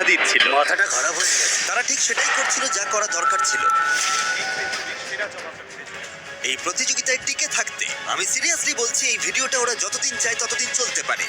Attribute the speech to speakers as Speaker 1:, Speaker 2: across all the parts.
Speaker 1: দিচ্ছিল।
Speaker 2: মাথাটা খারাপ হয়ে গেছে। তারা ঠিক সেটাই করছিল যা করা দরকার ছিল। এই প্রতিযোগিতায় টিকে থাকতে আমি সিরিয়াসলি বলছি, এই ভিডিওটা ওরা যতদিন চায় ততদিন চলতে পারে।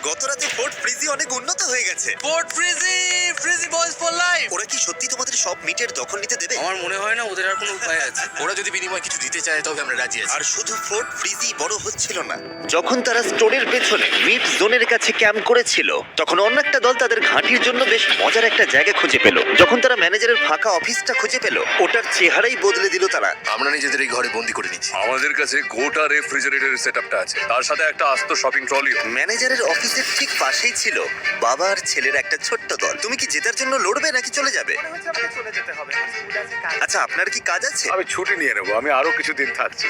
Speaker 2: গত রাতে ফোর্ট ফ্রিজি অনেক উন্নত হয়ে গেছে।
Speaker 3: Fort ফ্রিজি boys for life.
Speaker 2: ওরা কি সত্যি তোমাদের সব মিটের দখল নিতে দেবে?
Speaker 3: আমার মনে হয় না ওদের আর কোনো উপায় আছে। ওরা যদি বিনিময়ে কিছু দিতে চায় তবে আমরা রাজি আছি।
Speaker 2: আর শুধু ফোর্ট ফ্রিজি বড় হচ্ছিল না, যখন তারা স্টোরের পেছনে মিড জোনের কাছে ক্যাম্প করেছিল তখন অন্য একটা দল তাদের ঘাঁটির জন্য বেশ মজার একটা জায়গা খুঁজে পেল। যখন তারা ম্যানেজারের ফাঁকা অফিসটা খুঁজে পেল, ওটার চেহারাই বদলে দিল তারা।
Speaker 3: আমরা নিজেদের এই ঘরে বন্দি করে নিচ্ছি।
Speaker 4: আমাদের কাছে গোটা রেফ্রিজারেটর সেটআপটা আছে, তার সাথে একটা আস্ত শপিং ট্রলিও।
Speaker 2: ম্যানেজারের অফিসের ঠিক পাশেই ছিল বাবা আর ছেলের একটা ছোট্ট দল। তুমি কি জেতার জন্য লড়বে নাকি চলে যাবে? আচ্ছা, আপনার কি কাজ আছে?
Speaker 4: আমি ছুটি নিয়ে নেবো, আমি আরো কিছুদিন থাকছি।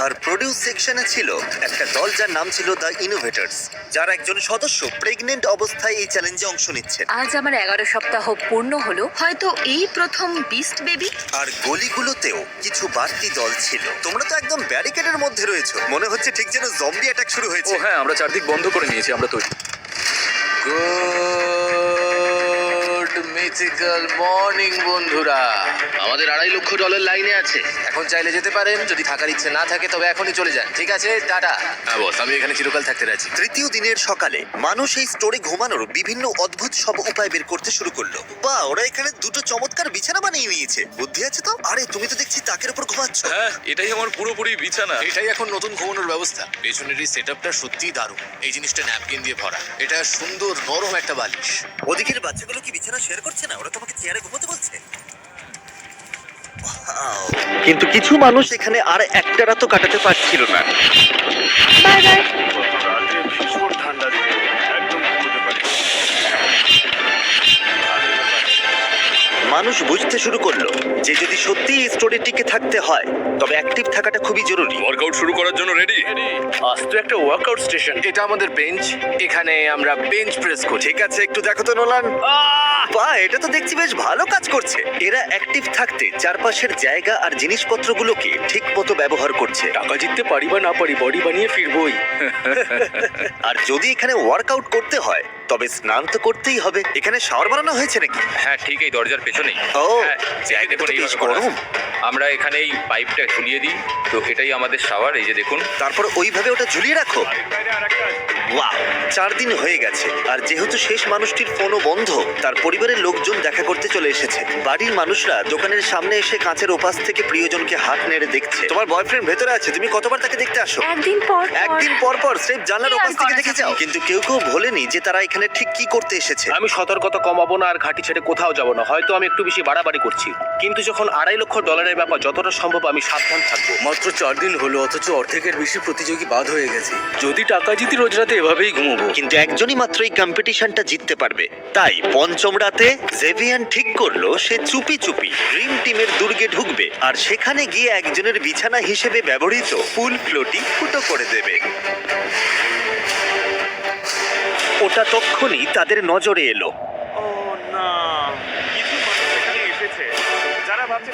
Speaker 2: আর প্রডিউস সেকশনে ছিল একটা দল যার নাম ছিল দ্য ইনোভেটরস, যার একজন সদস্য প্রেগনেন্ট অবস্থায় এই চ্যালেঞ্জে অংশ নিচ্ছেন।
Speaker 5: আজ আমার 11 সপ্তাহ পূর্ণ হলো, হয়তো এই প্রথম বিস্ট বেবি।
Speaker 2: আর গলিগুলোতেও কিছু বাড়তি দল ছিল। তোমরা তো একদম ব্যারিকেডের মধ্যে রয়েছো, মনে হচ্ছে ঠিক যেন জম্বি অ্যাটাক শুরু
Speaker 4: ও
Speaker 2: হয়েছে।
Speaker 4: হ্যাঁ, আমরা চারদিক বন্ধ করে নিয়েছি, আমরা তৈরি।
Speaker 3: গুড মিথিক্যাল মর্নিং বন্ধুরা। আমাদের $2.5 লক্ষ লাইনে আছে। এখন চাইলে যেতে পারেন, যদি থাকার ইচ্ছে না থাকে তবে এখনই চলে যান। ঠিক আছে, টাটা। হ্যাঁ বস, আমি এখানে চিরকাল থাকতে রাজি।
Speaker 2: তৃতীয় দিনের সকালে মানুষ এই স্টোরে ঘুমানোর বিভিন্ন অদ্ভুত সব উপায় বের করতে শুরু করলো। বা ওরা এখানে দুটো চমৎকার বিছানা বানিয়ে নিয়েছে, বুদ্ধি আছে তো। আরে তুমি তো দেখছি তাকের উপর ঘুমাচ্ছ।
Speaker 4: হ্যাঁ, এটাই আমার পুরোপুরি বিছানা।
Speaker 3: এটাই এখন নতুন ঘুমানোর ব্যবস্থা। পেছনের এই সেটআপটা সত্যিই দারুণ। এই জিনিসটা ন্যাপকিন দিয়ে ভরা। এটা সুন্দর নরম একটা বালিশ।
Speaker 2: ওদিকের বাচ্চাগুলো কি বিছানা শেয়ার করছে না? ওরা তোমাকে চেয়ারে ঘুমোতে বলছে। কিন্তু কিছু মানুষ এখানে আর একটা রাতও কাটাতে পারছিল না।
Speaker 5: Bye bye.
Speaker 4: ভীষণ ঠান্ডা দিন, একদম ঘুমোতে পারি।
Speaker 2: মানুষ বুঝতে শুরু করলো যে যদি সত্যি এই স্টোরে টিকে থাকতে হয় তবে অ্যাক্টিভ থাকাটা খুবই জরুরি।
Speaker 4: ওয়ার্কআউট শুরু করার জন্য রেডি?
Speaker 3: আস্ত একটা ওয়ার্কআউট স্টেশন। এটা আমাদের বেঞ্চ। এখানে আমরা বেঞ্চ প্রেস করি।
Speaker 2: ঠিক আছে, একটু দেখো তো নোলান। বাহ, এটা তো দেখছি বেশ ভালো কাজ করছে। এরা অ্যাক্টিভ থাকতে চারপাশের জায়গা আর জিনিসপত্রগুলোকে ঠিক মতো ব্যবহার করছে।
Speaker 3: টাকা জিততে পারি বা না পারি, বডি বানিয়ে ফিরবই।
Speaker 2: আর যদি এখানে ওয়ার্কআউট করতে হয় তবে স্নান তো করতেই হবে। এখানে শাওয়ার বানানো হয়েছে নাকি?
Speaker 6: হ্যাঁ, ঠিক এই দরজার পেছনেই।
Speaker 2: ও,
Speaker 6: হ্যাঁ, এই দেখুন,
Speaker 2: এটা তো বেশ
Speaker 6: এইভাবে করা।
Speaker 2: গরম।
Speaker 6: আমরা এখানে এই পাইপটা ঝুলিয়ে দিই, তো এটাই আমাদের শাওয়ার। এই যে দেখুন।
Speaker 2: তারপর ওইভাবে ওটা ঝুলিয়ে রাখো। ওয়াও, 4 দিন হয়ে গেছে আর যেহেতু শেষ মানুষটির ফোনও বন্ধ, তার পরিবারের লোকজন দেখা করতে চলে এসেছে। বাড়ির মানুষরা দোকানের সামনে এসে কাঁচের ওপাশ থেকে প্রিয়জনকে হাত নেড়ে দেখছে। তোমার বয়ফ্রেন্ড ভেতরে আছে, তুমি কতবার তাকে দেখতে আসো?
Speaker 5: একদিন পর
Speaker 2: একদিন পর পর স্রেফ জানলার
Speaker 5: কি আর
Speaker 2: ওপাশ থেকে
Speaker 5: করা
Speaker 2: দেখে
Speaker 5: যাবে?
Speaker 2: যাও। কিন্তু কেউ কেউ বলেনি যে তারা এখানে ঠিক কি করতে এসেছে।
Speaker 7: আমি সতর্কতা কমাবো না আর ঘাঁটি ছেড়ে কোথাও যাব না। হয়তো আমি একটু বেশি বাড়াবাড়ি করছি, কিন্তু যখন $2.5 লক্ষ ব্যাপার, যতটা সম্ভব আমি সাবধান থাকবো।
Speaker 3: মাত্র 4 দিন হলো, অথচ অর্ধেকের বেশি প্রতিযোগী বাদ হয়ে গেছে। যদি টাকা জিতি রোজ রাতে এভাবেই ঘুমোবো।
Speaker 2: কিন্তু একজনই মাত্র এই কম্পিটিশনটা জিততে পারবে। তাই পঞ্চম রাতে জেভিয়ান ঠিক করলো সে চুপি চুপি ড্রিম টিমের দুর্গে ঢুকবে আর সেখানে গিয়ে একজনের বিছানা হিসেবে ব্যবহৃত পুল ফ্লোটি ফুটো করে দেবে। ওটা তক্ষুনি তাদের নজরে এলো।
Speaker 1: ও না, কিছু মানুষ এখানে এসেছে যারা ভাবছে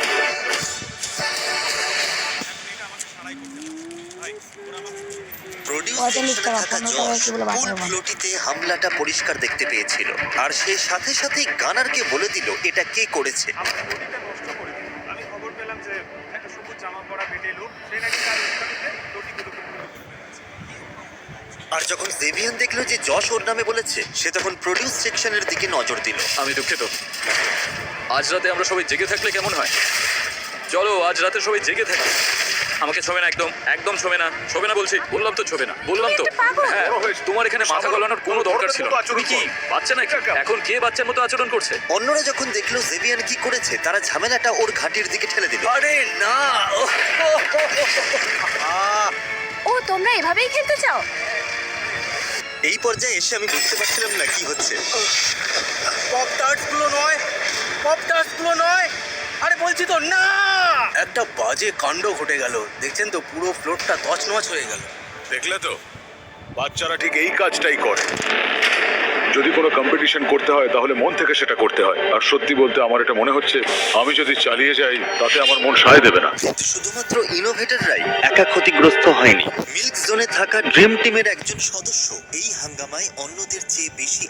Speaker 2: প্রডিউসারে থাকা জশ পুল ফ্লোটিতে হামলাটা পরিষ্কার দেখতে পেয়েছিল আর সে সাথে সাথেই গানারকে বলে দিল এটা কে করেছে।
Speaker 1: আমার বডিটা নষ্ট করে দিল। আমি খবর পেলাম যে একটা সবুজ জামা পরা বেটে লোক সে নাকি তার উস্কানিতে লটিগুলোকে পুরো করে ফেলেছে।
Speaker 2: আর যখন জেভিয়ান দেখলো যে যশ ওর নামে বলেছে, সে তখন প্রডিউস সেকশনের দিকে নজর দিল।
Speaker 4: আমি দুঃখিত। আজ রাতে আমরা সবাই জেগে থাকলে কেমন হয়? চলো আজ রাতে সবাই জেগে থাকি। আমাকে ছবে না, একদম একদম ছবে না, ছবে না বলছি। বললাম তো ছবে না, বললাম তো। হ্যাঁ, তোমার এখানে মাথা গলানোর কোনো দরকার ছিল না। তুমি কি বাচ্চা নাকি? এখন কে বাচ্চার মতো আচরণ করছে?
Speaker 2: অন্যরা যখন দেখলো জেভিয়ান কি করেছে, তারা ঝামেলাটা ওর ঘাটির দিকে ঠেলে দিল।
Speaker 3: আরে না,
Speaker 5: ও তোমরা এভাবেই খেলতে চাও?
Speaker 2: এই পর্যায়ে এসে আমি বুঝতে পারছিলাম না কি হচ্ছে।
Speaker 3: পপটার্টসগুলো নয়, পপটার্টসগুলো নয়। আরে বলছি তো না। একটা বাজে কাণ্ড ঘটে গেল। দেখছেন তো, পুরো ফ্লোরটা তছনছ হয়ে গেল।
Speaker 4: দেখলে তো, বাচ্চারা ঠিক এই কাজটাই করে। যদি কোনো কম্পিটিশন করতে হয় তাহলে মন থেকে সেটা করতে হয়। আর সত্যি বলতে আমার এটা মনে হচ্ছে আমি যদি চালিয়ে যাই তাতে আমার মন সায় দেবে না।
Speaker 2: কিন্তু শুধুমাত্র ইনোভেটররাই একা ক্ষতিগ্রস্ত হয়নি। মিল্ক জোনে থাকা ড্রিম টিমের একজন সদস্য এই হাঙ্গামায় অন্যদের চেয়ে বেশি